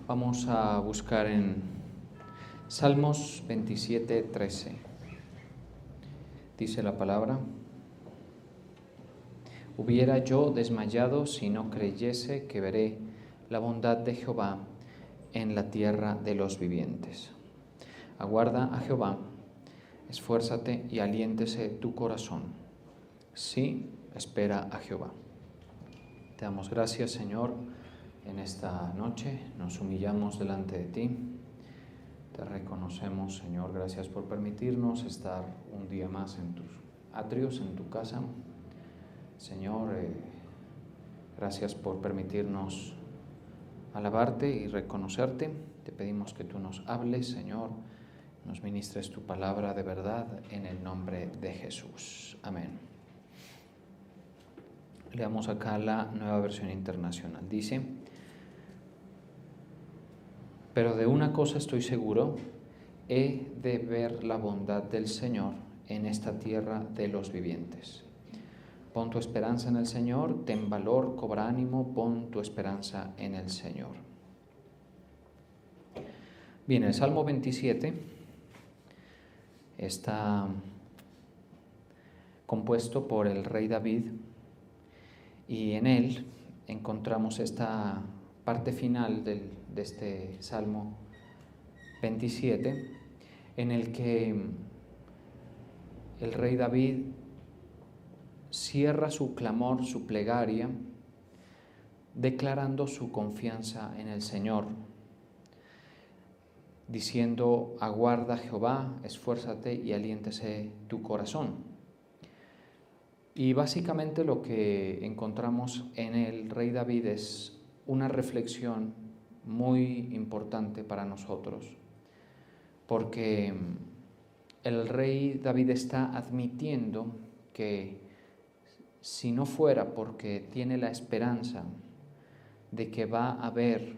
Vamos a buscar en Salmos 27:13. Dice la palabra: Hubiera yo desmayado si no creyese que veré la bondad de Jehová en la tierra de los vivientes. Aguarda a Jehová, esfuérzate y aliéntese tu corazón. Sí, espera a Jehová. Te damos gracias, Señor, en esta noche. Nos humillamos delante de ti. Te reconocemos, Señor. Gracias por permitirnos estar un día más en tus atrios, en tu casa. Señor, gracias por permitirnos alabarte y reconocerte. Te pedimos que tú nos hables, Señor, nos ministres tu palabra de verdad en el nombre de Jesús. Amén. Leamos acá la Nueva Versión Internacional. Dice: Pero de una cosa estoy seguro, he de ver la bondad del Señor en esta tierra de los vivientes. Pon tu esperanza en el Señor, ten valor, cobra ánimo, pon tu esperanza en el Señor. Bien, el Salmo 27 está compuesto por el rey David y en él encontramos esta parte final de este Salmo 27, en el que el rey David cierra su clamor, su plegaria, declarando su confianza en el Señor, diciendo: aguarda Jehová, esfuérzate y aliéntese tu corazón. Y básicamente lo que encontramos en el rey David es una reflexión muy importante para nosotros, porque el rey David está admitiendo que si no fuera porque tiene la esperanza de que va a haber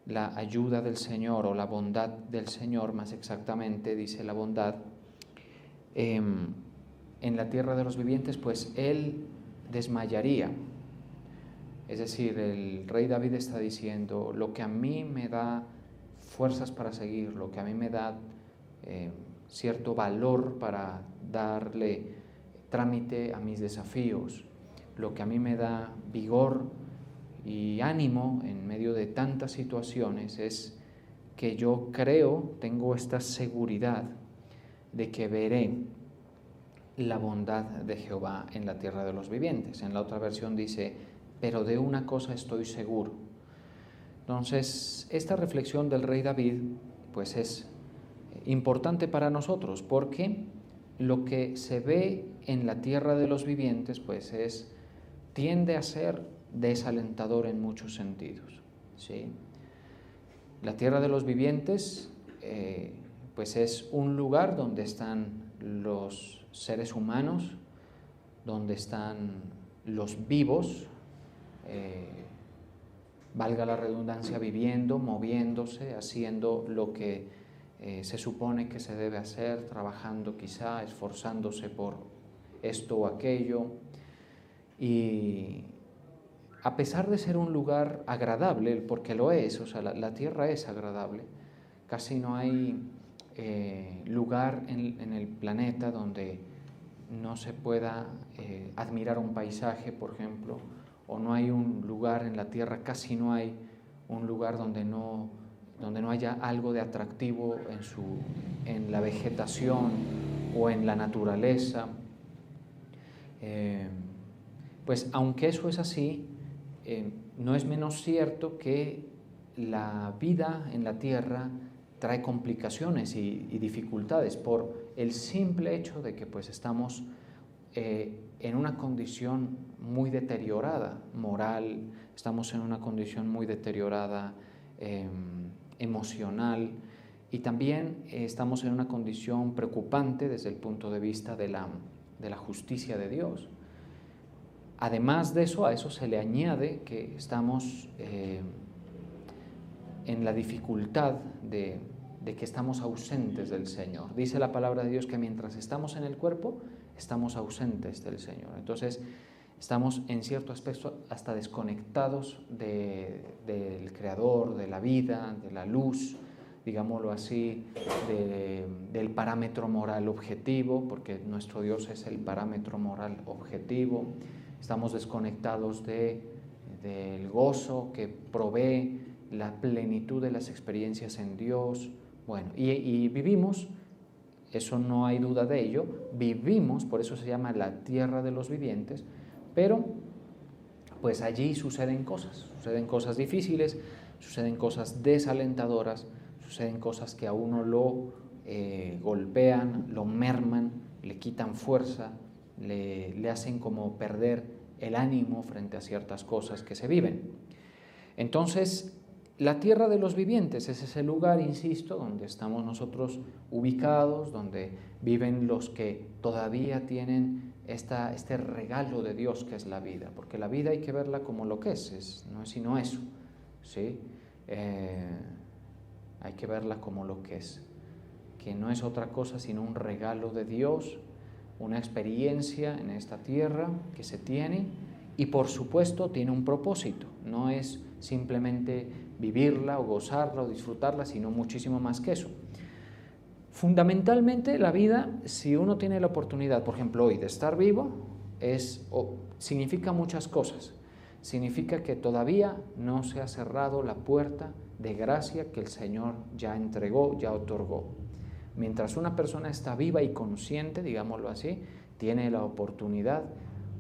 la ayuda del Señor o la bondad del Señor, más exactamente dice la bondad, en la tierra de los vivientes, pues él desmayaría. Es decir, el rey David está diciendo: lo que a mí me da fuerzas para seguir, lo que a mí me da cierto valor para darle trámite a mis desafíos, lo que a mí me da vigor y ánimo en medio de tantas situaciones, es que yo creo, tengo esta seguridad de que veré la bondad de Jehová en la tierra de los vivientes. En la otra versión dice: pero de una cosa estoy seguro. Entonces, esta reflexión del rey David pues es importante para nosotros, porque lo que se ve en la tierra de los vivientes pues tiende a ser desalentador en muchos sentidos, ¿sí? La tierra de los vivientes pues es un lugar donde están los seres humanos, donde están los vivos, valga la redundancia, viviendo, moviéndose, haciendo lo que se supone que se debe hacer, trabajando quizá, esforzándose por esto o aquello. Y a pesar de ser un lugar agradable, porque lo es, o sea, la tierra es agradable, casi no hay lugar en el planeta donde no se pueda admirar un paisaje, por ejemplo, o no hay un lugar en la tierra, casi no hay un lugar donde no haya algo de atractivo en la vegetación o en la naturaleza. Pues aunque eso es así, no es menos cierto que la vida en la tierra trae complicaciones y dificultades por el simple hecho de que pues estamos en una condición muy deteriorada moral, estamos en una condición muy deteriorada emocional, y también estamos en una condición preocupante desde el punto de vista de la justicia de Dios. Además de eso, a eso se le añade que estamos en la dificultad de que estamos ausentes del Señor. Dice la palabra de Dios que mientras estamos en el cuerpo, estamos ausentes del Señor. Entonces, Estamos en cierto aspecto hasta desconectados del Creador, de la vida, de la luz, digámoslo así, del parámetro moral objetivo, porque nuestro Dios es el parámetro moral objetivo. Estamos desconectados del gozo que provee la plenitud de las experiencias en Dios. Bueno, y vivimos, eso no hay duda de ello, vivimos, por eso se llama la tierra de los vivientes, pero pues allí suceden cosas difíciles, suceden cosas desalentadoras, suceden cosas que a uno lo golpean, lo merman, le quitan fuerza, le hacen como perder el ánimo frente a ciertas cosas que se viven. Entonces, la tierra de los vivientes es ese lugar, insisto, donde estamos nosotros ubicados, donde viven los que todavía tienen este regalo de Dios que es la vida, porque la vida hay que verla como lo que no es sino eso, ¿sí? Hay que verla como lo que es, que no es otra cosa sino un regalo de Dios, una experiencia en esta tierra que se tiene y por supuesto tiene un propósito, no es simplemente vivirla o gozarla o disfrutarla, sino muchísimo más que eso. Fundamentalmente la vida, si uno tiene la oportunidad, por ejemplo hoy, de estar vivo, significa muchas cosas. Significa que todavía no se ha cerrado la puerta de gracia que el Señor ya entregó, ya otorgó. Mientras una persona está viva y consciente, digámoslo así, tiene la oportunidad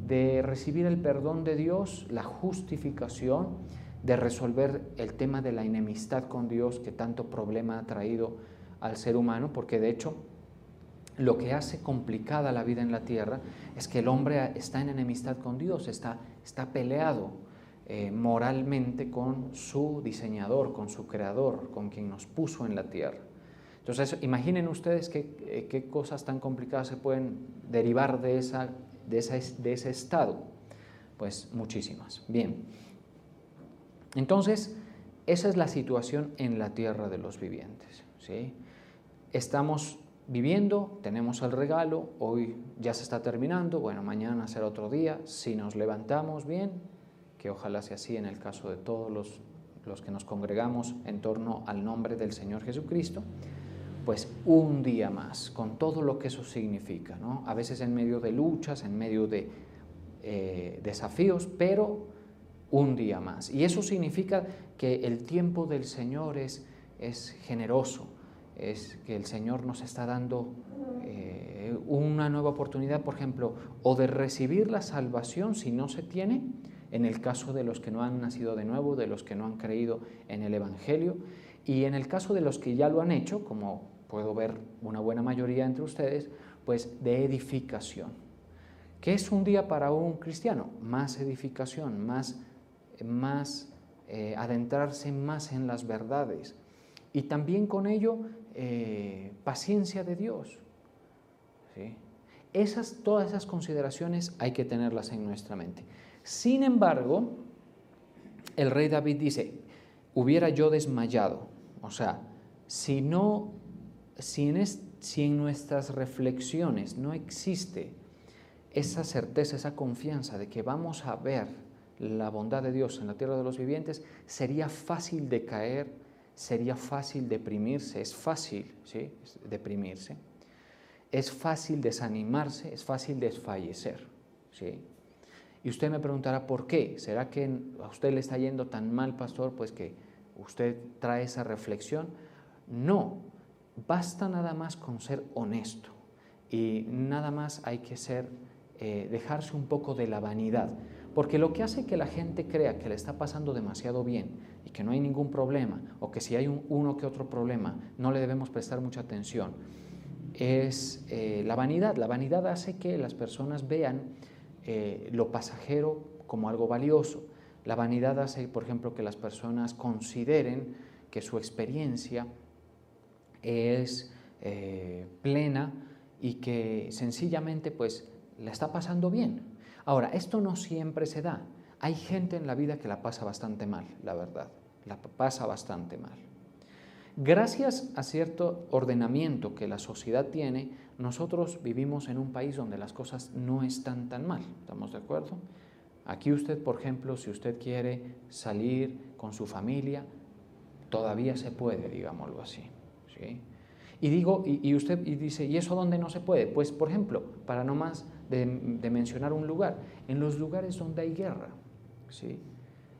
de recibir el perdón de Dios, la justificación, de resolver el tema de la enemistad con Dios que tanto problema ha traído al ser humano, porque de hecho lo que hace complicada la vida en la tierra es que el hombre está en enemistad con Dios, está peleado moralmente con su diseñador, con su creador, con quien nos puso en la tierra. Entonces imaginen ustedes qué cosas tan complicadas se pueden derivar de ese estado. Pues muchísimas. Bien, entonces esa es la situación en la tierra de los vivientes, ¿sí? Estamos viviendo, tenemos el regalo, hoy ya se está terminando, bueno, mañana será otro día, si nos levantamos bien, que ojalá sea así en el caso de todos los que nos congregamos en torno al nombre del Señor Jesucristo, pues un día más, con todo lo que eso significa, ¿no? A veces en medio de luchas, en medio de desafíos, pero un día más. Y eso significa que el tiempo del Señor es generoso, es que el Señor nos está dando una nueva oportunidad, por ejemplo, o de recibir la salvación si no se tiene, en el caso de los que no han nacido de nuevo, de los que no han creído en el Evangelio, y en el caso de los que ya lo han hecho, como puedo ver una buena mayoría entre ustedes, pues de edificación. ¿Qué es un día para un cristiano? Más edificación, más adentrarse más en las verdades y también con ello paciencia de Dios, ¿sí? Todas esas consideraciones hay que tenerlas en nuestra mente. Sin embargo, el rey David dice, hubiera yo desmayado, o sea, si en nuestras reflexiones no existe esa certeza, esa confianza de que vamos a ver la bondad de Dios en la tierra de los vivientes, sería fácil de caer, sería fácil deprimirse, es fácil, ¿sí?, deprimirse, es fácil desanimarse, es fácil desfallecer, ¿sí? Y usted me preguntará, ¿por qué? ¿Será que a usted le está yendo tan mal, pastor, pues que usted trae esa reflexión? No, basta nada más con ser honesto y nada más hay que dejarse un poco de la vanidad. Porque lo que hace que la gente crea que le está pasando demasiado bien y que no hay ningún problema, o que si hay uno que otro problema no le debemos prestar mucha atención, es la vanidad. La vanidad hace que las personas vean lo pasajero como algo valioso. La vanidad hace, por ejemplo, que las personas consideren que su experiencia es plena y que sencillamente pues la está pasando bien. Ahora, esto no siempre se da. Hay gente en la vida que la pasa bastante mal, la verdad, la pasa bastante mal. Gracias a cierto ordenamiento que la sociedad tiene, nosotros vivimos en un país donde las cosas no están tan mal, ¿estamos de acuerdo? Aquí usted, por ejemplo, si usted quiere salir con su familia, todavía se puede, digámoslo así, ¿sí? Y usted dice, ¿y eso dónde no se puede? Pues, por ejemplo, para no más de mencionar un lugar, en los lugares donde hay guerra, ¿sí?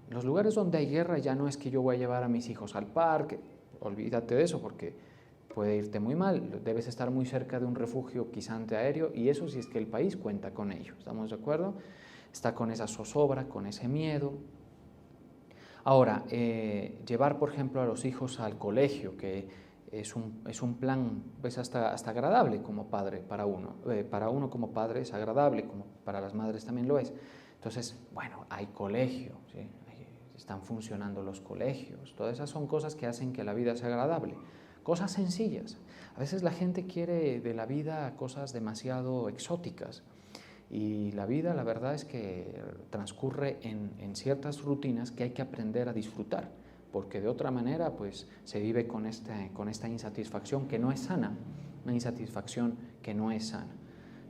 En los lugares donde hay guerra ya no es que yo voy a llevar a mis hijos al parque, olvídate de eso porque puede irte muy mal, debes estar muy cerca de un refugio quizá antiaéreo y eso si es que el país cuenta con ello, ¿estamos de acuerdo? Está con esa zozobra, con ese miedo. Ahora, llevar por ejemplo a los hijos al colegio, que es un plan pues hasta agradable como padre para uno como padre es agradable, como para las madres también lo es. Entonces, bueno, hay colegio, ¿sí? Están funcionando los colegios, todas esas son cosas que hacen que la vida sea agradable, cosas sencillas. A veces la gente quiere de la vida cosas demasiado exóticas y la vida, la verdad es que transcurre en ciertas rutinas que hay que aprender a disfrutar, porque de otra manera pues se vive con esta insatisfacción que no es sana, una insatisfacción que no es sana.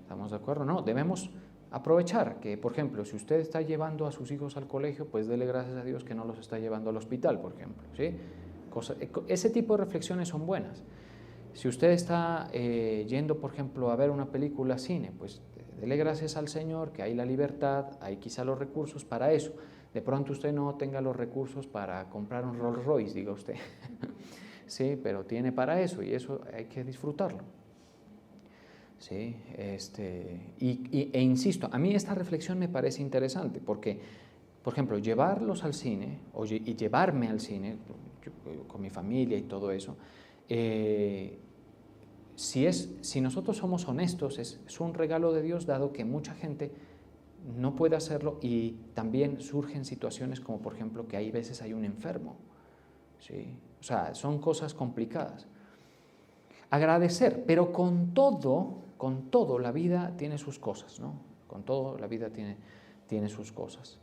¿Estamos de acuerdo? No, debemos aprovechar que, por ejemplo, si usted está llevando a sus hijos al colegio, pues dele gracias a Dios que no los está llevando al hospital, por ejemplo, ¿sí? Ese tipo de reflexiones son buenas. Si usted está yendo, por ejemplo, a ver una película a cine, pues dele gracias al Señor que hay la libertad, hay quizá los recursos para eso. De pronto usted no tenga los recursos para comprar un Rolls Royce, diga usted. Sí, pero tiene para eso y eso hay que disfrutarlo. Sí, e insisto, a mí esta reflexión me parece interesante porque, por ejemplo, llevarlos al cine y llevarme al cine con mi familia y todo eso, si nosotros somos honestos, es un regalo de Dios dado que mucha gente no puede hacerlo y también surgen situaciones como por ejemplo que hay veces hay un enfermo, ¿sí? O sea, son cosas complicadas. Agradecer, pero con todo la vida tiene sus cosas, ¿no? Con todo la vida tiene sus cosas.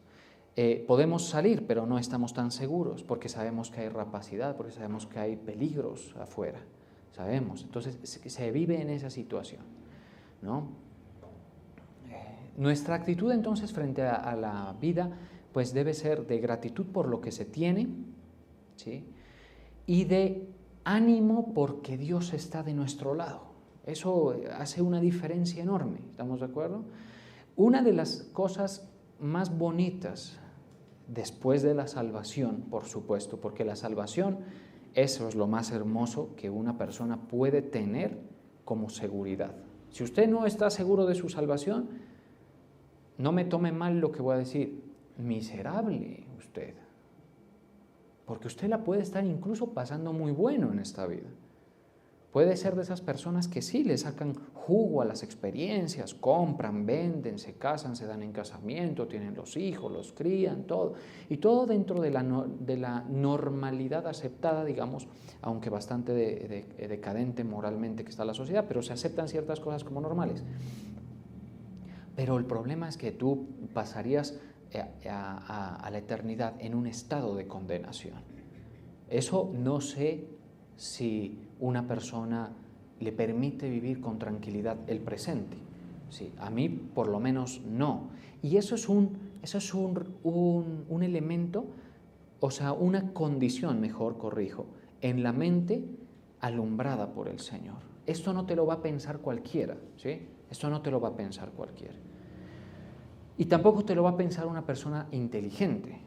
Podemos salir, pero no estamos tan seguros porque sabemos que hay rapacidad, porque sabemos que hay peligros afuera, sabemos. Entonces se vive en esa situación, ¿no? Nuestra actitud entonces frente a la vida pues debe ser de gratitud por lo que se tiene, ¿sí? Y de ánimo porque Dios está de nuestro lado. Eso hace una diferencia enorme, ¿estamos de acuerdo? Una de las cosas más bonitas después de la salvación, por supuesto, porque la salvación, eso es lo más hermoso que una persona puede tener como seguridad. Si usted no está seguro de su salvación, no me tome mal lo que voy a decir, miserable usted, porque usted la puede estar incluso pasando muy bueno en esta vida. Puede ser de esas personas que sí le sacan jugo a las experiencias, compran, venden, se casan, se dan en casamiento, tienen los hijos, los crían, todo. Y todo dentro de la normalidad aceptada, digamos, aunque bastante decadente moralmente que está la sociedad, pero se aceptan ciertas cosas como normales. Pero el problema es que tú pasarías a la eternidad en un estado de condenación. Eso no sé si una persona le permite vivir con tranquilidad el presente. Sí, a mí por lo menos no. Y eso es un elemento, o sea, una condición, mejor corrijo, en la mente alumbrada por el Señor. Esto no te lo va a pensar cualquiera, ¿sí? Esto no te lo va a pensar cualquiera. Y tampoco te lo va a pensar una persona inteligente,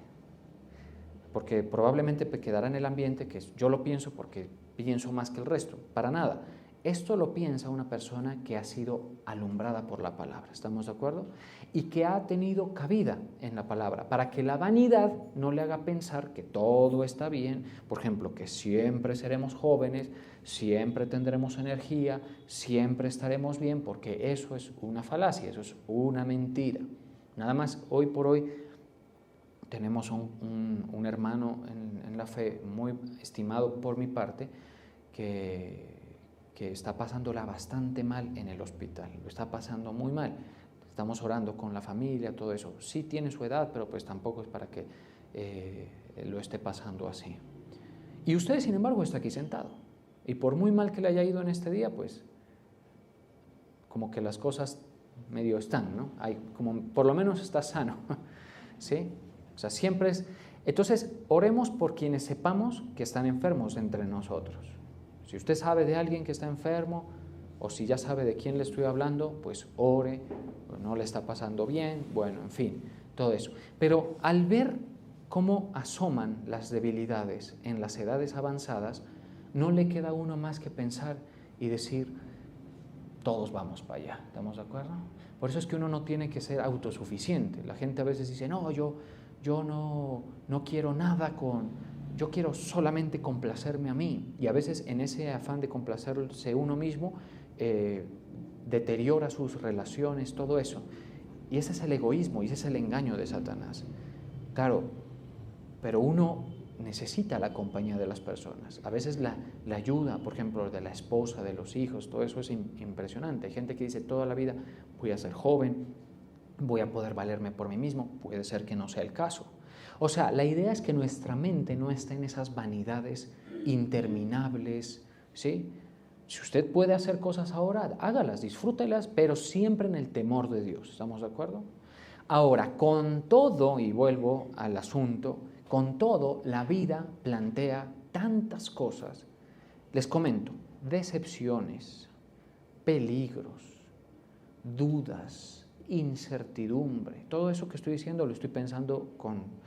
porque probablemente quedará en el ambiente que yo lo pienso porque pienso más que el resto. Para nada. Esto lo piensa una persona que ha sido alumbrada por la palabra, ¿estamos de acuerdo? Y que ha tenido cabida en la palabra, para que la vanidad no le haga pensar que todo está bien, por ejemplo, que siempre seremos jóvenes, siempre tendremos energía, siempre estaremos bien, porque eso es una falacia, eso es una mentira. Nada más, hoy por hoy tenemos un hermano en la fe muy estimado por mi parte que está pasándola bastante mal en el hospital, lo está pasando muy mal. Estamos orando con la familia, todo eso. Sí tiene su edad, pero pues tampoco es para que lo esté pasando así. Y usted, sin embargo, está aquí sentado. Y por muy mal que le haya ido en este día, pues como que las cosas medio están, ¿no? Por lo menos está sano. ¿sí? O sea, siempre es... Entonces, oremos por quienes sepamos que están enfermos entre nosotros. Si usted sabe de alguien que está enfermo, o si ya sabe de quién le estoy hablando, pues ore, no le está pasando bien, bueno, en fin, todo eso. Pero al ver cómo asoman las debilidades en las edades avanzadas, no le queda a uno más que pensar y decir, todos vamos para allá, ¿estamos de acuerdo? Por eso es que uno no tiene que ser autosuficiente. La gente a veces dice, no, yo no quiero nada yo quiero solamente complacerme a mí. Y a veces en ese afán de complacerse uno mismo, deteriora sus relaciones, todo eso. Y ese es el egoísmo y ese es el engaño de Satanás. Claro, pero uno necesita la compañía de las personas. A veces la ayuda, por ejemplo, de la esposa, de los hijos, todo eso es impresionante. Hay gente que dice, toda la vida voy a ser joven, voy a poder valerme por mí mismo. Puede ser que no sea el caso. O sea, la idea es que nuestra mente no esté en esas vanidades interminables, ¿sí? Si usted puede hacer cosas ahora, hágalas, disfrútelas, pero siempre en el temor de Dios. ¿Estamos de acuerdo? Ahora, con todo, y vuelvo al asunto, con todo, la vida plantea tantas cosas. Les comento, decepciones, peligros, dudas, incertidumbre. Todo eso que estoy diciendo lo estoy pensando con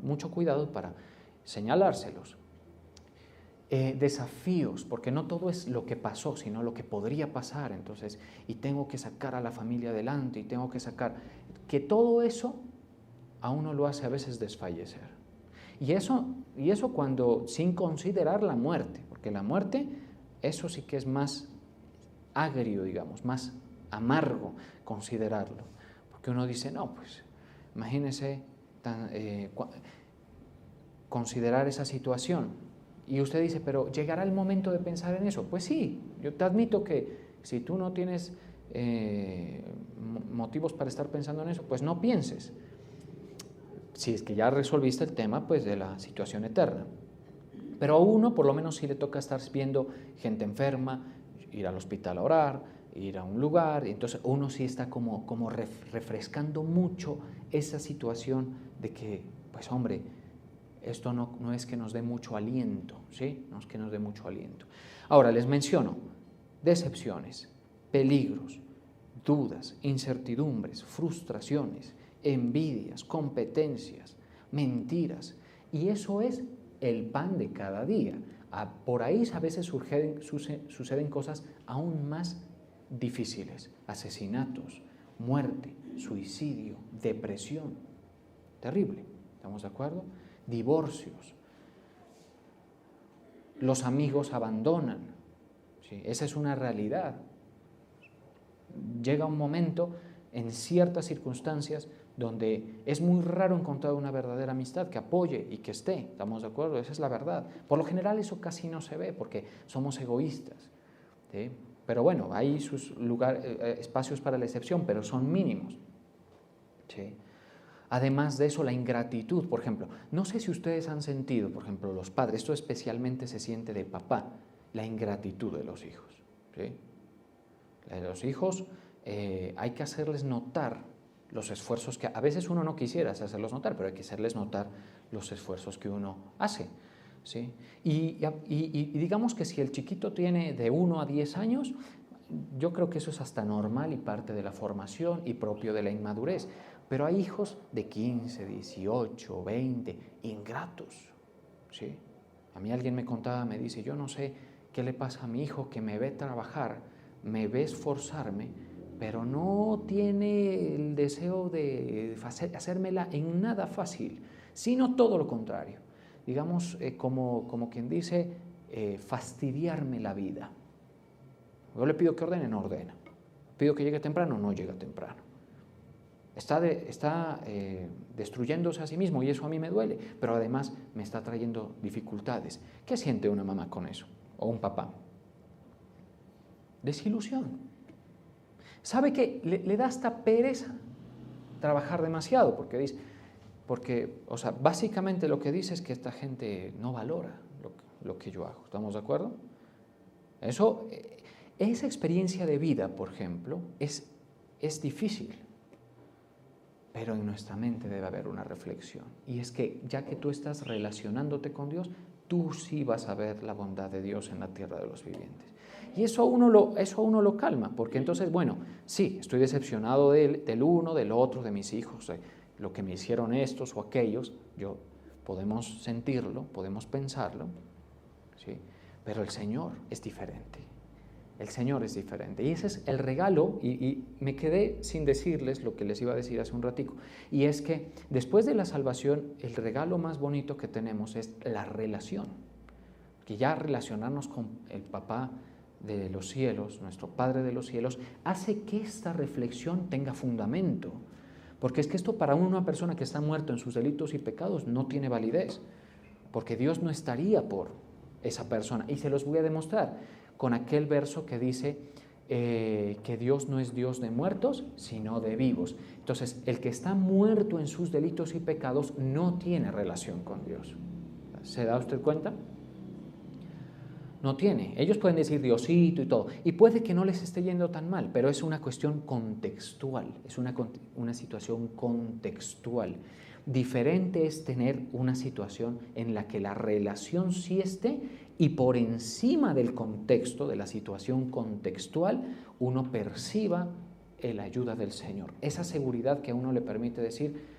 mucho cuidado para señalárselos. Desafíos, porque no todo es lo que pasó, sino lo que podría pasar. Entonces, y tengo que sacar a la familia adelante, y tengo que sacar... Que todo eso a uno lo hace a veces desfallecer. Y eso cuando, sin considerar la muerte, porque la muerte, eso sí que es más agrio, digamos, más amargo considerarlo. Porque uno dice, no, pues, imagínese considerar esa situación. Y usted dice, pero ¿llegará el momento de pensar en eso? Pues sí, yo te admito que si tú no tienes motivos para estar pensando en eso, pues no pienses. Si es que ya resolviste el tema, pues, de la situación eterna. Pero a uno, por lo menos, sí le toca estar viendo gente enferma, ir al hospital a orar, ir a un lugar, y entonces uno sí está como refrescando mucho esa situación de que, pues hombre, esto no es que nos dé mucho aliento, ¿sí? No es que nos dé mucho aliento. Ahora, les menciono decepciones, peligros, dudas, incertidumbres, frustraciones, envidias, competencias, mentiras. Y eso es el pan de cada día. Por ahí a veces suceden cosas aún más difíciles. Asesinatos, muerte, suicidio, depresión. Terrible, ¿estamos de acuerdo? Divorcios. Los amigos abandonan. ¿Sí? Esa es una realidad. Llega un momento, en ciertas circunstancias, donde es muy raro encontrar una verdadera amistad que apoye y que esté. ¿Estamos de acuerdo? Esa es la verdad. Por lo general eso casi no se ve porque somos egoístas, ¿sí? Pero bueno, hay sus espacios para la excepción, pero son mínimos, ¿sí? Además de eso, la ingratitud, por ejemplo. No sé si ustedes han sentido, por ejemplo, los padres, esto especialmente se siente de papá, la ingratitud de los hijos, ¿sí? De los hijos hay que hacerles notar los esfuerzos que a veces uno no quisiera hacerlos notar, pero hay que hacerles notar los esfuerzos que uno hace, ¿sí? Y digamos que si el chiquito tiene de 1 a 10 años, yo creo que eso es hasta normal y parte de la formación y propio de la inmadurez. Pero hay hijos de 15, 18, 20, ingratos, ¿sí? A mí alguien me contaba, me dice, yo no sé qué le pasa a mi hijo que me ve trabajar, me ve esforzarme, pero no tiene el deseo de hacérmela en nada fácil, sino todo lo contrario. Digamos, como quien dice, fastidiarme la vida. Yo le pido que ordene, no ordena. Pido que llegue temprano, no llega temprano. Está destruyéndose a sí mismo y eso a mí me duele, pero además me está trayendo dificultades. ¿Qué siente una mamá con eso? O un papá. Desilusión. ¿Sabe qué? Le da hasta pereza trabajar demasiado porque básicamente lo que dice es que esta gente no valora lo que yo hago. ¿Estamos de acuerdo? Esa experiencia de vida, por ejemplo, es difícil. pero en nuestra mente debe haber una reflexión. Y es que ya que tú estás relacionándote con Dios, tú sí vas a ver la bondad de Dios en la tierra de los vivientes. Y eso a uno lo calma, porque entonces, bueno, sí, estoy decepcionado del uno, del otro, de mis hijos, lo que me hicieron estos o aquellos, podemos sentirlo, podemos pensarlo, ¿sí? Pero el Señor es diferente. El Señor es diferente. Y ese es el regalo, y me quedé sin decirles lo que les iba a decir hace un ratico, y es que después de la salvación, el regalo más bonito que tenemos es la relación. Que ya relacionarnos con el Papá de los cielos, nuestro Padre de los cielos, hace que esta reflexión tenga fundamento. Porque es que esto para una persona que está muerta en sus delitos y pecados no tiene validez, porque Dios no estaría por esa persona. Y se los voy a demostrar con aquel verso que dice que Dios no es Dios de muertos, sino de vivos. Entonces, el que está muerto en sus delitos y pecados no tiene relación con Dios. ¿Se da usted cuenta? No tiene. Ellos pueden decir Diosito y todo, y puede que no les esté yendo tan mal, pero es una cuestión contextual, es una situación contextual. Diferente es tener una situación en la que la relación sí esté y por encima del contexto, de la situación contextual, uno perciba la ayuda del Señor. Esa seguridad que a uno le permite decir,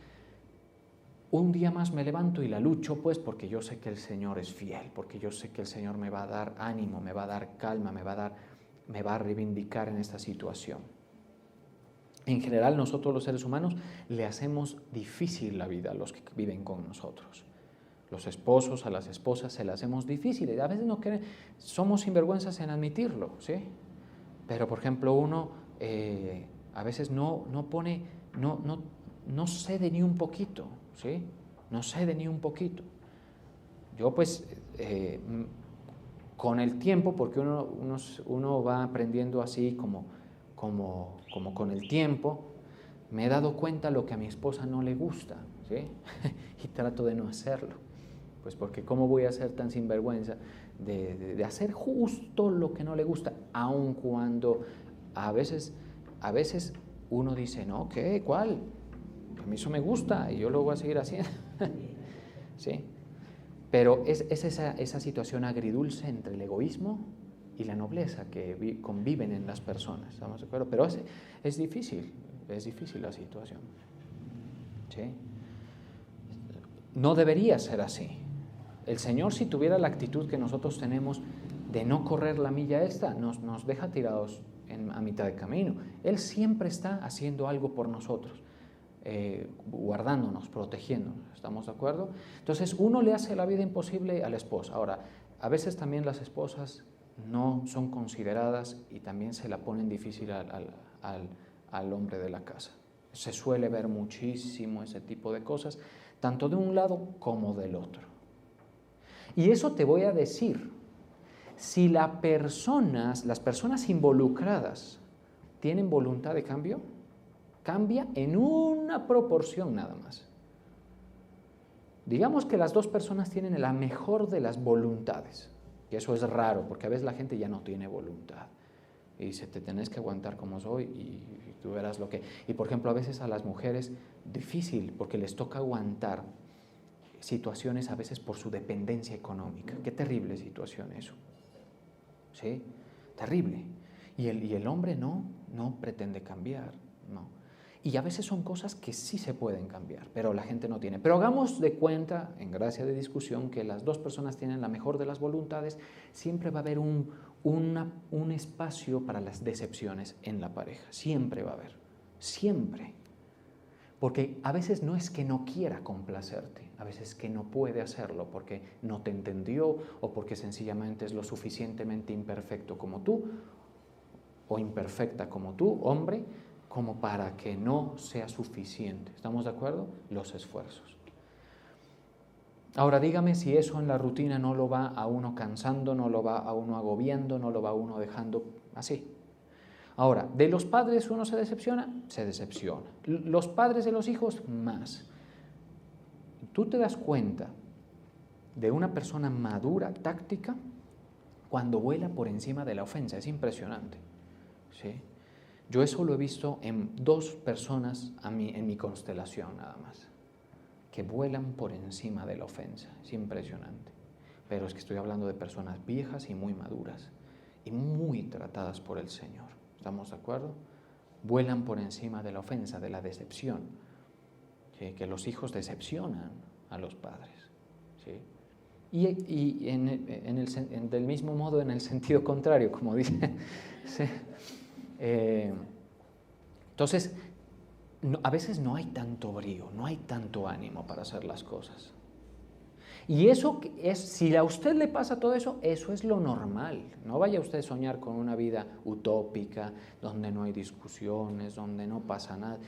un día más me levanto y la lucho, pues, porque yo sé que el Señor es fiel, porque yo sé que el Señor me va a dar ánimo, me va a dar calma, me va a reivindicar en esta situación. En general, nosotros los seres humanos le hacemos difícil la vida a los que viven con nosotros. Los esposos, a las esposas, se las hacemos difíciles. A veces no queremos, somos sinvergüenzas en admitirlo, ¿sí? Pero, por ejemplo, uno a veces no cede ni un poquito, ¿sí? No cede ni un poquito. Yo, pues, con el tiempo, porque uno va aprendiendo así como con el tiempo, me he dado cuenta lo que a mi esposa no le gusta, ¿sí? Y trato de no hacerlo, pues porque ¿cómo voy a ser tan sinvergüenza de hacer justo lo que no le gusta, aun cuando a veces uno dice, no, ¿qué? ¿Cuál? A mí eso me gusta y yo lo voy a seguir haciendo, ¿sí? Pero es esa situación agridulce entre el egoísmo y la nobleza que conviven en las personas, ¿estamos de acuerdo? Pero es difícil la situación, ¿sí? No debería ser así. El Señor, si tuviera la actitud que nosotros tenemos de no correr la milla esta, nos deja tirados a mitad de camino. Él siempre está haciendo algo por nosotros, guardándonos, protegiéndonos, ¿estamos de acuerdo? Entonces, uno le hace la vida imposible a la esposa. Ahora, a veces también las esposas no son consideradas y también se la ponen difícil al hombre de la casa. Se suele ver muchísimo ese tipo de cosas, tanto de un lado como del otro. Y eso te voy a decir, si las personas involucradas tienen voluntad de cambio, cambia en una proporción nada más. Digamos que las dos personas tienen la mejor de las voluntades, y eso es raro, porque a veces la gente ya no tiene voluntad, y dice, te tenés que aguantar como soy, y tú verás lo que... Y por ejemplo, a veces a las mujeres, difícil, porque les toca aguantar situaciones a veces por su dependencia económica. Qué terrible situación eso, ¿sí? Terrible. Y el hombre no pretende cambiar, no. Y a veces son cosas que sí se pueden cambiar, pero la gente no tiene. Pero hagamos de cuenta, en gracia de discusión, que las dos personas tienen la mejor de las voluntades, siempre va a haber un espacio para las decepciones en la pareja. Siempre va a haber, siempre. Porque a veces no es que no quiera complacerte, a veces es que no puede hacerlo porque no te entendió o porque sencillamente es lo suficientemente imperfecto como tú o imperfecta como tú, hombre, como para que no sea suficiente. ¿Estamos de acuerdo? Los esfuerzos. Ahora dígame si eso en la rutina no lo va a uno cansando, no lo va a uno agobiando, no lo va a uno dejando así. Ahora, ¿de los padres uno se decepciona? Se decepciona. Los padres de los hijos, más. Tú te das cuenta de una persona madura, táctica, cuando vuela por encima de la ofensa. Es impresionante, ¿sí? Yo eso lo he visto en 2 personas en mi constelación nada más, que vuelan por encima de la ofensa. Es impresionante. Pero es que estoy hablando de personas viejas y muy maduras y muy tratadas por el Señor. ¿Estamos de acuerdo? Vuelan por encima de la ofensa, de la decepción. ¿Sí? Que los hijos decepcionan a los padres. ¿Sí? Y del mismo modo en el sentido contrario, como dice. ¿Sí? Entonces, a veces no hay tanto brío, no hay tanto ánimo para hacer las cosas. Y eso es, si a usted le pasa todo eso, eso es lo normal. No vaya usted a soñar con una vida utópica, donde no hay discusiones, donde no pasa nada.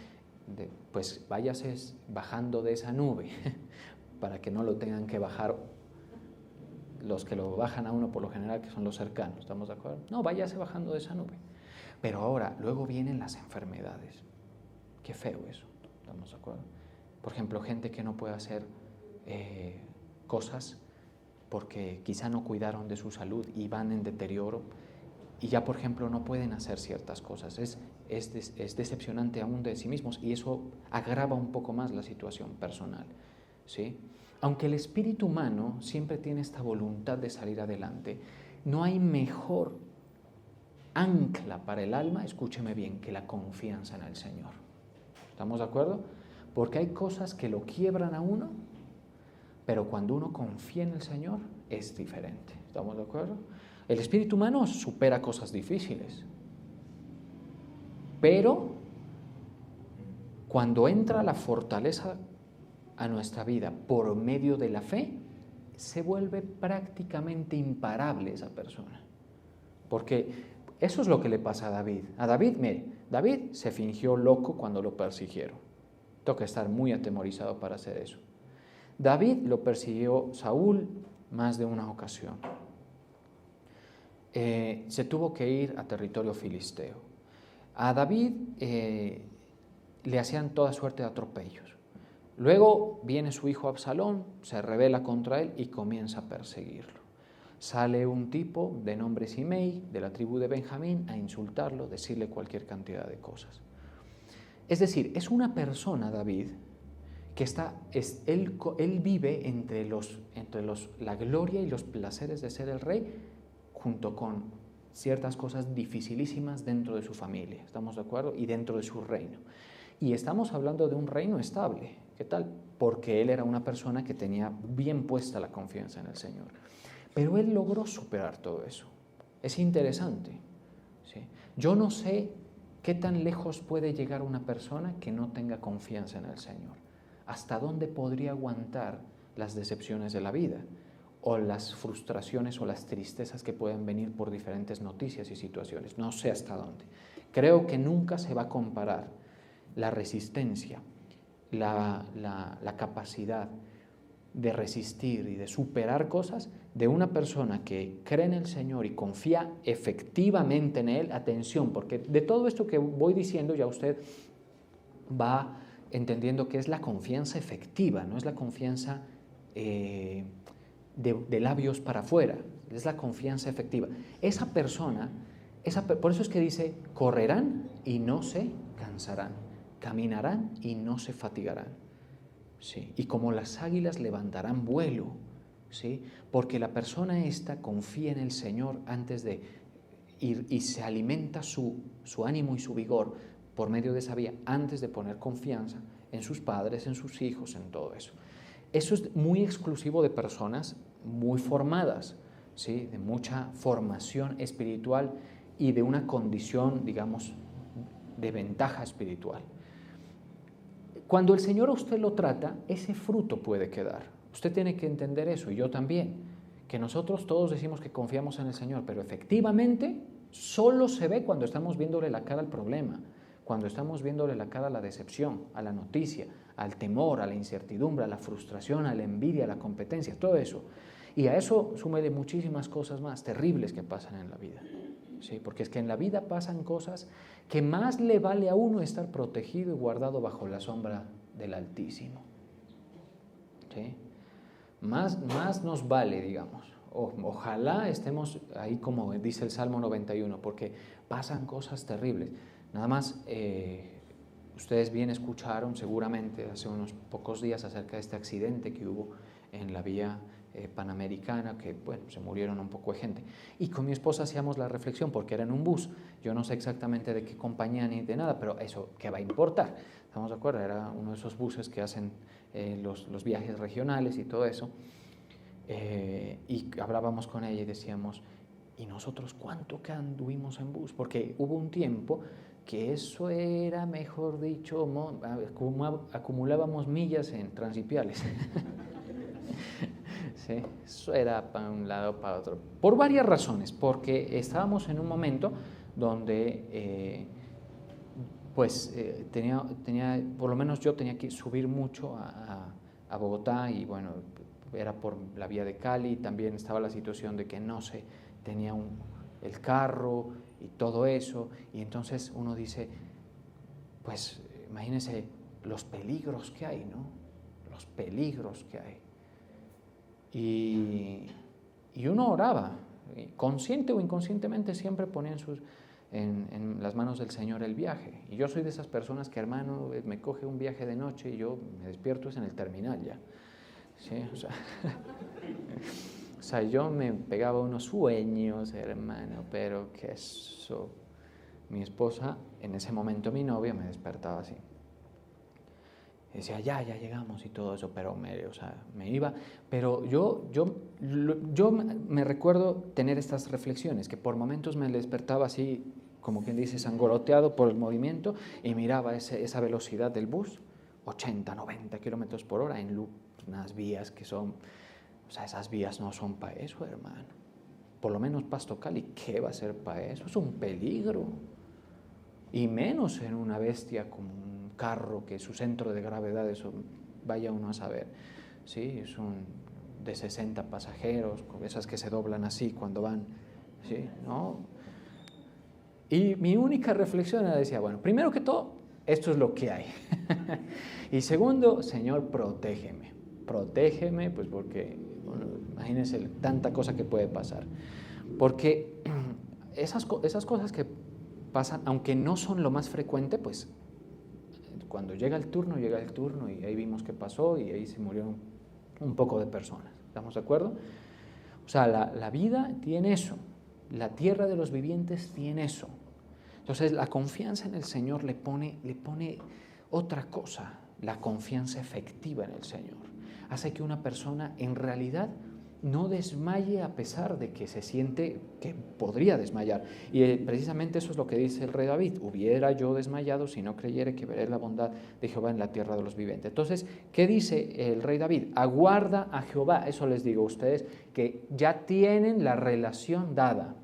Pues váyase bajando de esa nube, para que no lo tengan que bajar los que lo bajan a uno por lo general, que son los cercanos. ¿Estamos de acuerdo? No, váyase bajando de esa nube. Pero ahora, luego vienen las enfermedades. Qué feo eso, ¿estamos de acuerdo? Por ejemplo, gente que no puede hacer cosas porque quizá no cuidaron de su salud y van en deterioro y ya, por ejemplo, no pueden hacer ciertas cosas. Es decepcionante aún de sí mismos y eso agrava un poco más la situación personal, ¿sí? Aunque el espíritu humano siempre tiene esta voluntad de salir adelante, no hay mejor ancla para el alma, escúcheme bien, que la confianza en el Señor. ¿Estamos de acuerdo? Porque hay cosas que lo quiebran a uno, pero cuando uno confía en el Señor es diferente. ¿Estamos de acuerdo? El espíritu humano supera cosas difíciles, pero cuando entra la fortaleza a nuestra vida por medio de la fe, se vuelve prácticamente imparable esa persona. Porque eso es lo que le pasa a David. A David, mire, David se fingió loco cuando lo persiguieron. Tengo que estar muy atemorizado para hacer eso. David lo persiguió Saúl más de una ocasión. Se tuvo que ir a territorio filisteo. A David le hacían toda suerte de atropellos. Luego viene su hijo Absalón, se rebela contra él y comienza a perseguirlo. Sale un tipo de nombre Simei, de la tribu de Benjamín, a insultarlo, decirle cualquier cantidad de cosas. Es decir, es una persona, David, que él vive entre la gloria y los placeres de ser el rey, junto con ciertas cosas dificilísimas dentro de su familia, ¿estamos de acuerdo? Y dentro de su reino. Y estamos hablando de un reino estable, ¿qué tal? Porque él era una persona que tenía bien puesta la confianza en el Señor. Pero él logró superar todo eso. Es interesante, ¿sí? Yo no sé qué tan lejos puede llegar una persona que no tenga confianza en el Señor. ¿Hasta dónde podría aguantar las decepciones de la vida? O las frustraciones o las tristezas que pueden venir por diferentes noticias y situaciones. No sé hasta dónde. Creo que nunca se va a comparar la resistencia, la capacidad de resistir y de superar cosas de una persona que cree en el Señor y confía efectivamente en Él. Atención, porque de todo esto que voy diciendo ya usted va entendiendo que es la confianza efectiva, no es la confianza de labios para afuera, es la confianza efectiva. Esa persona, por eso es que dice, correrán y no se cansarán, caminarán y no se fatigarán. ¿Sí? Y como las águilas levantarán vuelo, ¿sí? Porque la persona esta confía en el Señor antes de ir y se alimenta su ánimo y su vigor por medio de esa vía antes de poner confianza en sus padres, en sus hijos, en todo eso. Eso es muy exclusivo de personas muy formadas, ¿sí? De mucha formación espiritual y de una condición, digamos, de ventaja espiritual. Cuando el Señor a usted lo trata, ese fruto puede quedar. Usted tiene que entender eso, y yo también, que nosotros todos decimos que confiamos en el Señor, pero efectivamente solo se ve cuando estamos viéndole la cara al problema, cuando estamos viéndole la cara a la decepción, a la noticia, al temor, a la incertidumbre, a la frustración, a la envidia, a la competencia, todo eso. Y a eso súmele muchísimas cosas más terribles que pasan en la vida. ¿Sí? Porque es que en la vida pasan cosas que más le vale a uno estar protegido y guardado bajo la sombra del Altísimo. ¿Sí? Más nos vale, digamos. Ojalá estemos ahí como dice el Salmo 91, porque pasan cosas terribles. Nada más, ustedes bien escucharon seguramente hace unos pocos días acerca de este accidente que hubo en la vía panamericana, que bueno, se murieron un poco de gente. Y con mi esposa hacíamos la reflexión, porque era en un bus. Yo no sé exactamente de qué compañía ni de nada, pero eso, ¿qué va a importar? ¿Estamos de acuerdo? Era uno de esos buses que hacen los viajes regionales y todo eso. Y hablábamos con ella y decíamos, ¿y nosotros cuánto que anduvimos en bus? Porque hubo un tiempo que eso era, mejor dicho, acumulábamos millas en Transipiales. Sí, eso era para un lado, para otro. Por varias razones, porque estábamos en un momento donde por lo menos yo tenía que subir mucho a Bogotá y bueno, era por la vía de Cali, también estaba la situación de que no se tenía el carro y todo eso, y entonces uno dice, pues imagínense los peligros que hay, ¿no? Los peligros que hay. Y uno oraba, consciente o inconscientemente siempre ponía en las manos del Señor el viaje. Y yo soy de esas personas que, hermano, me coge un viaje de noche y yo me despierto es en el terminal ya. ¿Sí? O sea, yo me pegaba unos sueños, hermano, pero que eso, mi esposa, en ese momento mi novia, me despertaba así. Decía, ya llegamos y todo eso, pero me iba. Pero yo me recuerdo tener estas reflexiones, que por momentos me despertaba así, como quien dice, sangoloteado por el movimiento, y miraba esa velocidad del bus, 80, 90 kilómetros por hora, en unas vías que son, o sea, esas vías no son para eso, hermano. Por lo menos Pasto Cali, ¿qué va a ser para eso? Es un peligro. Y menos en una bestia como un carro que su centro de gravedad, eso vaya uno a saber. Sí, es de 60 pasajeros, con esas que se doblan así cuando van, ¿sí? ¿No? Y mi única reflexión era, decía, bueno, primero que todo, esto es lo que hay. Y segundo, Señor, protégeme, pues porque, bueno, imagínense tanta cosa que puede pasar. Porque esas cosas que pasan, aunque no son lo más frecuente, pues cuando llega el turno y ahí vimos qué pasó y ahí se murieron un poco de personas. ¿Estamos de acuerdo? O sea, la vida tiene eso, la tierra de los vivientes tiene eso. Entonces la confianza en el Señor le pone otra cosa, la confianza efectiva en el Señor. Hace que una persona en realidad no desmaye a pesar de que se siente que podría desmayar. Y precisamente eso es lo que dice el rey David: hubiera yo desmayado si no creyere que veré la bondad de Jehová en la tierra de los vivientes. Entonces, ¿qué dice el rey David? Aguarda a Jehová. Eso les digo a ustedes que ya tienen la relación dada.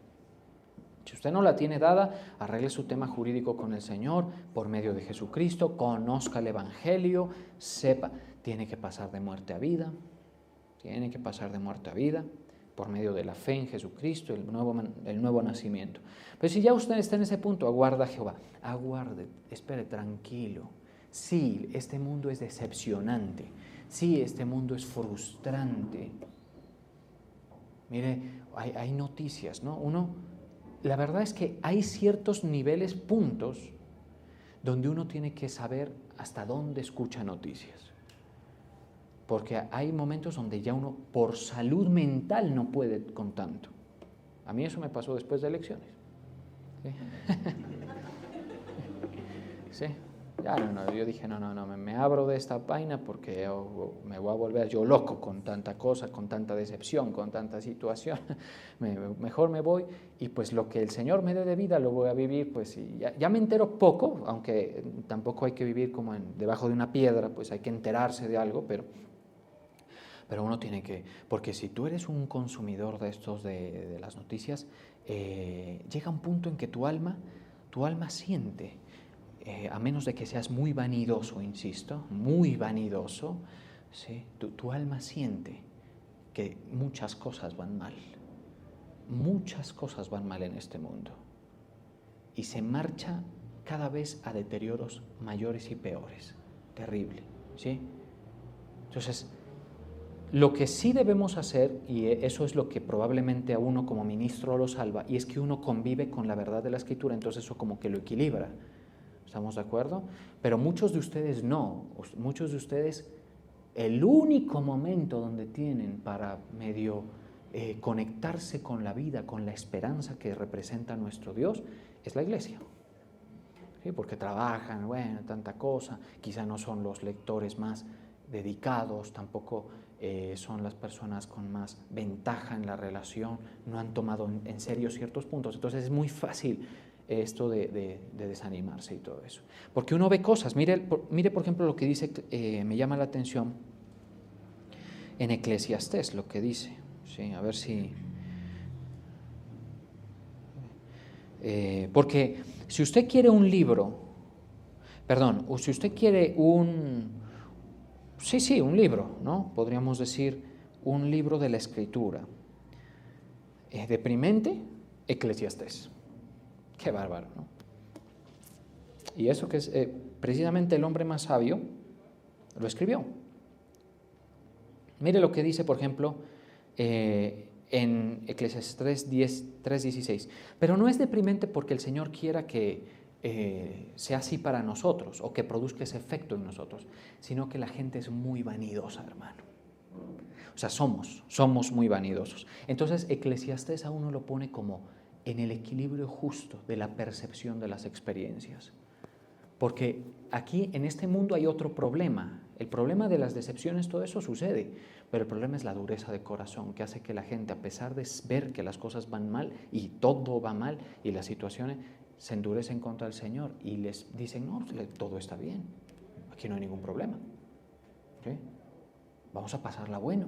Si usted no la tiene dada, arregle su tema jurídico con el Señor por medio de Jesucristo, conozca el Evangelio, sepa, tiene que pasar de muerte a vida. Tiene que pasar de muerte a vida por medio de la fe en Jesucristo, el nuevo nacimiento. Pero si ya usted está en ese punto, aguarda a Jehová. Aguarde, espere tranquilo. Sí, este mundo es decepcionante. Sí, este mundo es frustrante. Mire, hay noticias, ¿no? La verdad es que hay ciertos niveles, puntos, donde uno tiene que saber hasta dónde escucha noticias. Porque hay momentos donde ya uno por salud mental no puede con tanto. A mí eso me pasó después de elecciones. ¿Sí? Sí. Ya yo dije, no, me abro de esta vaina porque me voy a volver yo loco con tanta cosa, con tanta decepción, con tanta situación. Mejor me voy y pues lo que el Señor me dé de vida lo voy a vivir, pues y ya me entero poco, aunque tampoco hay que vivir como debajo de una piedra, pues hay que enterarse de algo, pero uno tiene que, porque si tú eres un consumidor de estos de las noticias, llega un punto en que tu alma siente, a menos de que seas muy vanidoso, insisto, muy vanidoso, ¿sí? Tu alma siente que muchas cosas van mal en este mundo, y se marcha cada vez a deterioros mayores y peores, terrible, ¿sí? Entonces, lo que sí debemos hacer, y eso es lo que probablemente a uno como ministro lo salva, y es que uno convive con la verdad de la Escritura, entonces eso como que lo equilibra. ¿estamos de acuerdo? Pero muchos de ustedes no, muchos de ustedes el único momento donde tienen para medio conectarse con la vida, con la esperanza que representa nuestro Dios, es la iglesia. ¿Sí? Porque trabajan, bueno, tanta cosa, quizá no son los lectores más dedicados, tampoco son las personas con más ventaja en la relación, no han tomado en serio ciertos puntos, entonces es muy fácil esto de desanimarse y todo eso. Porque uno ve cosas, mire por ejemplo lo que dice, me llama la atención en Eclesiastés, lo que dice, ¿sí? A ver si... porque si usted quiere un libro, o si usted quiere un libro, ¿no? Podríamos decir un libro de la Escritura. Deprimente, Eclesiastés. Qué bárbaro, ¿no? Y eso que es precisamente el hombre más sabio lo escribió. Mire lo que dice, por ejemplo, en Eclesiastés 3:16. Pero no es deprimente porque el Señor quiera que sea así para nosotros o que produzca ese efecto en nosotros, sino que la gente es muy vanidosa, hermano. O sea, somos muy vanidosos. Entonces, Eclesiastés a uno lo pone como en el equilibrio justo de la percepción de las experiencias. Porque aquí, en este mundo, hay otro problema. El problema de las decepciones, todo eso sucede, pero el problema es la dureza de corazón, que hace que la gente, a pesar de ver que las cosas van mal y todo va mal y las situaciones, se endurecen contra el Señor y les dicen, no, todo está bien, aquí no hay ningún problema. ¿Sí? Vamos a pasarla bueno.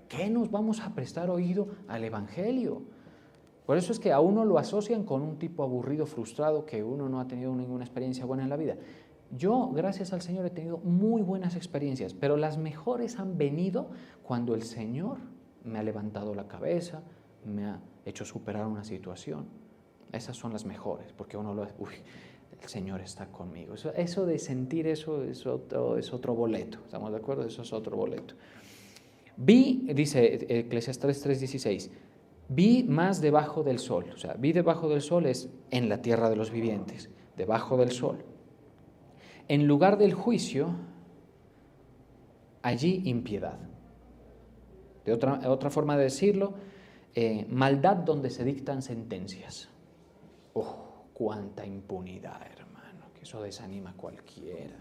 ¿Qué nos vamos a prestar oído al Evangelio? Por eso es que a uno lo asocian con un tipo aburrido, frustrado, que uno no ha tenido ninguna experiencia buena en la vida. Yo, gracias al Señor, he tenido muy buenas experiencias, pero las mejores han venido cuando el Señor me ha levantado la cabeza, me ha hecho superar una situación. Esas son las mejores, porque uno el Señor está conmigo. Eso de sentir eso es otro boleto, ¿estamos de acuerdo? Eso es otro boleto. Dice Eclesiastés 3:16, vi más debajo del sol. O sea, vi debajo del sol es en la tierra de los vivientes, debajo del sol. En lugar del juicio, allí impiedad. De otra forma de decirlo, maldad donde se dictan sentencias. Cuánta impunidad, hermano, que eso desanima a cualquiera.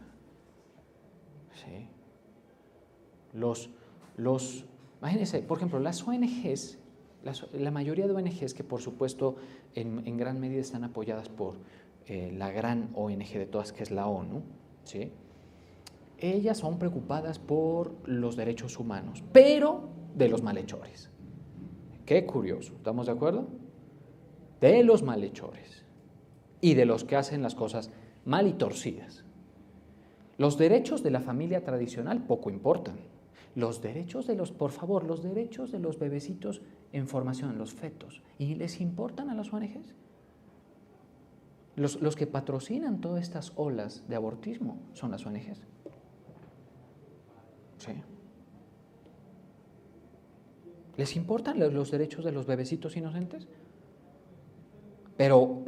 ¿Sí? Imagínense, por ejemplo, las ONGs, la mayoría de ONGs que por supuesto en gran medida están apoyadas por la gran ONG de todas, que es la ONU, ¿sí? Ellas son preocupadas por los derechos humanos, pero de los malhechores. Qué curioso, ¿estamos de acuerdo? De los malhechores y de los que hacen las cosas mal y torcidas. Los derechos de la familia tradicional poco importan. Los derechos de los bebecitos en formación, los fetos, ¿y les importan a las ONGs? Los que patrocinan todas estas olas de abortismo son las ONGs. Sí. ¿Les importan los derechos de los bebecitos inocentes? Pero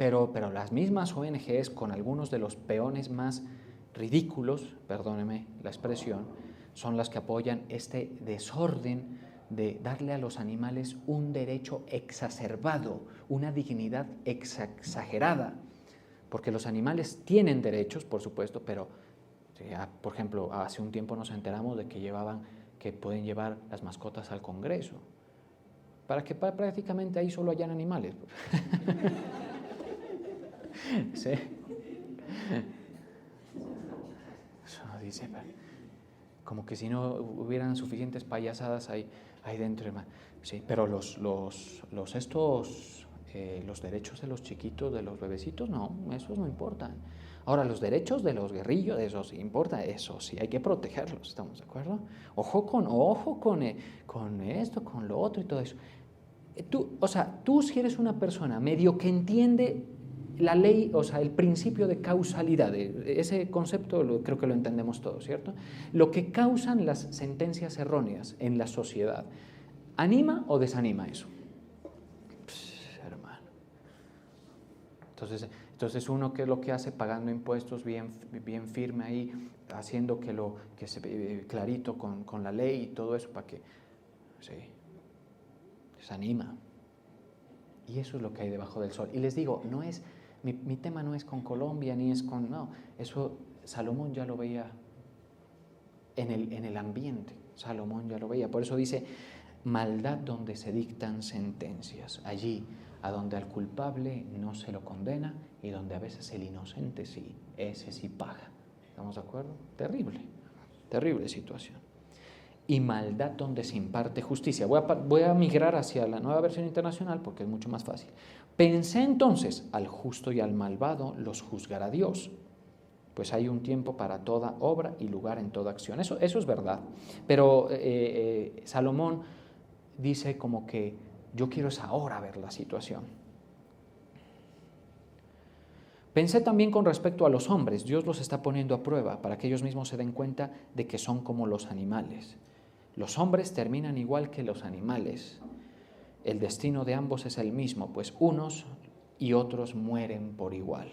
las mismas ONGs, con algunos de los peones más ridículos, perdóneme la expresión, son las que apoyan este desorden de darle a los animales un derecho exacerbado, una dignidad exagerada, porque los animales tienen derechos, por supuesto, pero, por ejemplo, hace un tiempo nos enteramos de que pueden llevar las mascotas al Congreso, para que prácticamente ahí solo hayan animales. Sí. Eso dice, como que si no hubieran suficientes payasadas ahí dentro, hermano. Sí, pero los derechos de los chiquitos, de los bebecitos, no, esos no importan. Ahora, los derechos de los guerrillos, eso sí importa, eso sí, hay que protegerlos, ¿estamos de acuerdo? Ojo con esto, con lo otro y todo eso. Tú si eres una persona medio que entiende la ley, o sea, el principio de causalidad, ese concepto creo que lo entendemos todos, ¿cierto? Lo que causan las sentencias erróneas en la sociedad, ¿anima o desanima eso? Hermano. Entonces uno, ¿qué es lo que hace? Pagando impuestos bien firme ahí, haciendo que se ve clarito con la ley y todo eso para que sí, desanima. Y eso es lo que hay debajo del sol. Y les digo, no es, mi tema no es con Colombia, ni es con, no, eso Salomón ya lo veía en el ambiente. Salomón ya lo veía. Por eso dice, maldad donde se dictan sentencias. Allí, a donde al culpable no se lo condena y donde a veces el inocente sí, ese sí paga. ¿Estamos de acuerdo? Terrible, terrible situación. Y maldad donde se imparte justicia. Voy a migrar hacia la Nueva Versión Internacional porque es mucho más fácil. Pensé entonces, al justo y al malvado los juzgará Dios, pues hay un tiempo para toda obra y lugar en toda acción. Eso es verdad. Pero Salomón dice como que yo quiero es ahora ver la situación. Pensé también con respecto a los hombres. Dios los está poniendo a prueba para que ellos mismos se den cuenta de que son como los animales. Los hombres terminan igual que los animales. El destino de ambos es el mismo, pues unos y otros mueren por igual.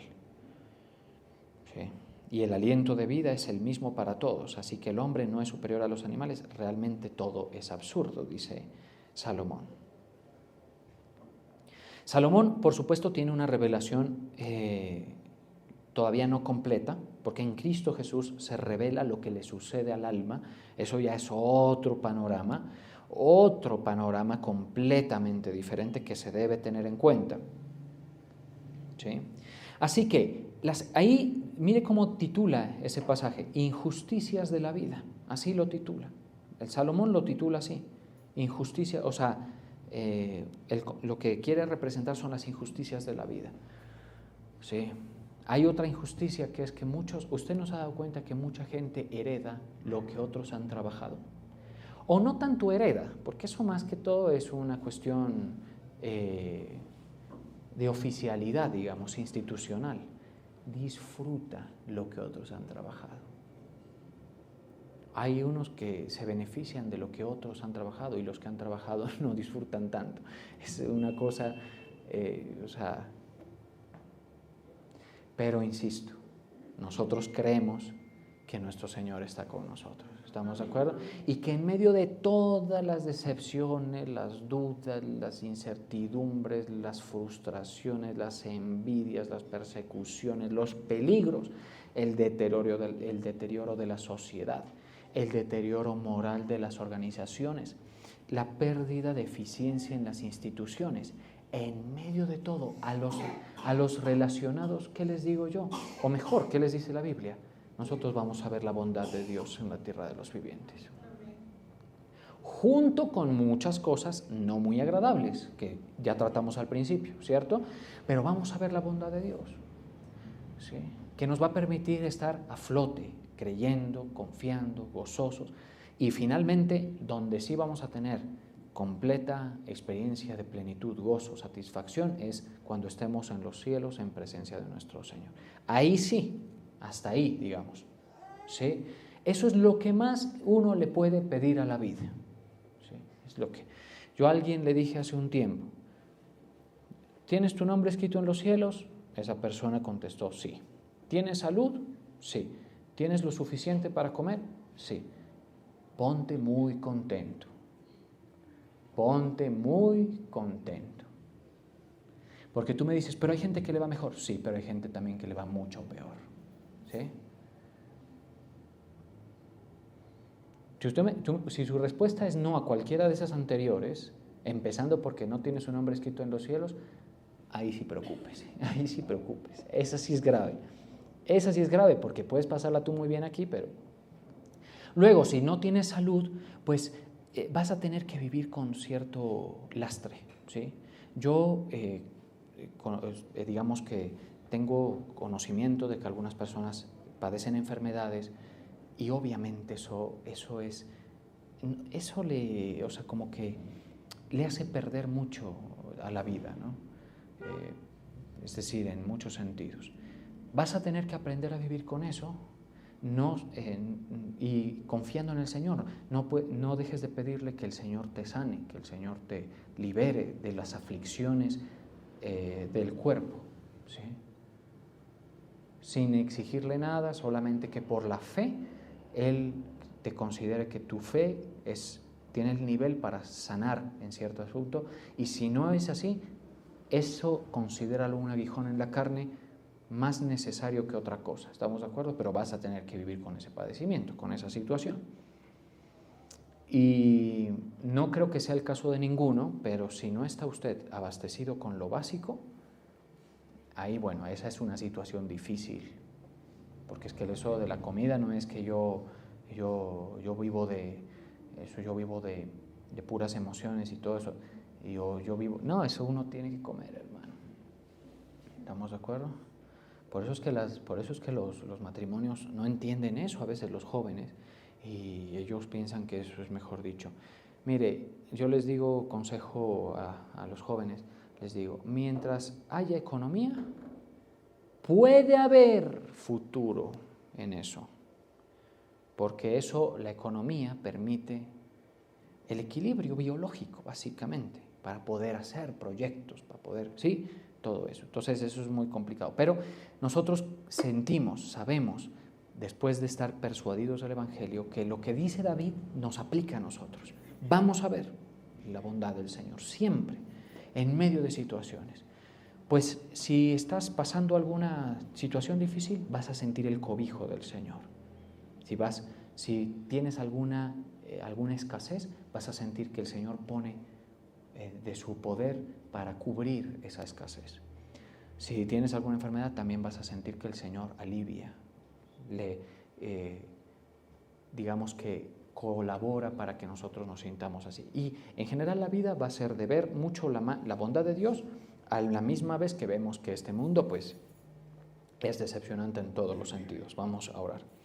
¿Sí? Y el aliento de vida es el mismo para todos, así que el hombre no es superior a los animales. Realmente todo es absurdo, dice Salomón. Salomón, por supuesto, tiene una revelación todavía no completa, porque en Cristo Jesús se revela lo que le sucede al alma. Eso ya es otro panorama completamente diferente que se debe tener en cuenta. ¿Sí? Así que, ahí, mire cómo titula ese pasaje, Injusticias de la vida, así lo titula. El Salomón lo titula así, injusticia, o sea, lo que quiere representar son las injusticias de la vida. ¿Sí? Hay otra injusticia que es que usted no se ha dado cuenta que mucha gente hereda lo que otros han trabajado. O no tanto hereda, porque eso más que todo es una cuestión de oficialidad, digamos, institucional. Disfruta lo que otros han trabajado. Hay unos que se benefician de lo que otros han trabajado y los que han trabajado no disfrutan tanto. Es una cosa, pero insisto, nosotros creemos que nuestro Señor está con nosotros. ¿Estamos de acuerdo? Y que en medio de todas las decepciones, las dudas, las incertidumbres, las frustraciones, las envidias, las persecuciones, los peligros, el deterioro de la sociedad, el deterioro moral de las organizaciones, la pérdida de eficiencia en las instituciones, en medio de todo, a los relacionados, ¿qué les digo yo? O mejor, ¿qué les dice la Biblia? Nosotros vamos a ver la bondad de Dios en la tierra de los vivientes. Junto con muchas cosas no muy agradables, que ya tratamos al principio, ¿cierto? Pero vamos a ver la bondad de Dios, ¿sí? Que nos va a permitir estar a flote, creyendo, confiando, gozosos. Y finalmente, donde sí vamos a tener completa experiencia de plenitud, gozo, satisfacción, es cuando estemos en los cielos en presencia de nuestro Señor. Ahí sí. Hasta ahí, digamos. ¿Sí? Eso es lo que más uno le puede pedir a la vida. ¿Sí? Es lo que yo a alguien le dije hace un tiempo. ¿Tienes tu nombre escrito en los cielos? Esa persona contestó, sí. ¿Tienes salud? Sí. ¿Tienes lo suficiente para comer? Sí. Ponte muy contento. Ponte muy contento. Porque tú me dices, pero hay gente que le va mejor. Sí, pero hay gente también que le va mucho peor. ¿Sí? Si su respuesta es no a cualquiera de esas anteriores, empezando porque no tiene su nombre escrito en los cielos, ahí sí preocúpese, ahí sí preocúpese. Esa sí es grave porque puedes pasarla tú muy bien aquí, pero... Luego, si no tienes salud, pues vas a tener que vivir con cierto lastre, ¿sí? Yo, digamos que tengo conocimiento de que algunas personas padecen enfermedades y obviamente eso como que le hace perder mucho a la vida, ¿no? Es decir, en muchos sentidos. Vas a tener que aprender a vivir con eso, y confiando en el Señor. No dejes de pedirle que el Señor te sane, que el Señor te libere de las aflicciones del cuerpo. ¿sí? Sin exigirle nada, solamente que por la fe Él te considere que tu fe tiene el nivel para sanar en cierto asunto, y si no es así, eso considéralo un aguijón en la carne más necesario que otra cosa, ¿estamos de acuerdo? Pero vas a tener que vivir con ese padecimiento, con esa situación. Y no creo que sea el caso de ninguno, pero si no está usted abastecido con lo básico, ahí, bueno, esa es una situación difícil, porque es que eso de la comida no es que yo vivo de eso, yo vivo de puras emociones y todo eso, y yo vivo, no, eso uno tiene que comer, hermano. ¿Estamos de acuerdo? Por eso es que los matrimonios no entienden eso a veces, los jóvenes, y ellos piensan que eso es mejor dicho. Mire, yo les digo consejo a los jóvenes, les digo, mientras haya economía, puede haber futuro en eso, porque eso, la economía permite el equilibrio biológico, básicamente, para poder hacer proyectos, para poder, ¿sí? Todo eso. Entonces eso es muy complicado. Pero nosotros sentimos, sabemos, después de estar persuadidos del Evangelio, que lo que dice David nos aplica a nosotros. Vamos a ver la bondad del Señor, siempre, en medio de situaciones. Pues si estás pasando alguna situación difícil, vas a sentir el cobijo del Señor. Si tienes alguna escasez, vas a sentir que el Señor pone de su poder para cubrir esa escasez. Si tienes alguna enfermedad, también vas a sentir que el Señor alivia, digamos que colabora para que nosotros nos sintamos así. Y en general la vida va a ser de ver mucho la bondad de Dios, a la misma vez que vemos que este mundo pues es decepcionante en todos los sentidos. Vamos a orar.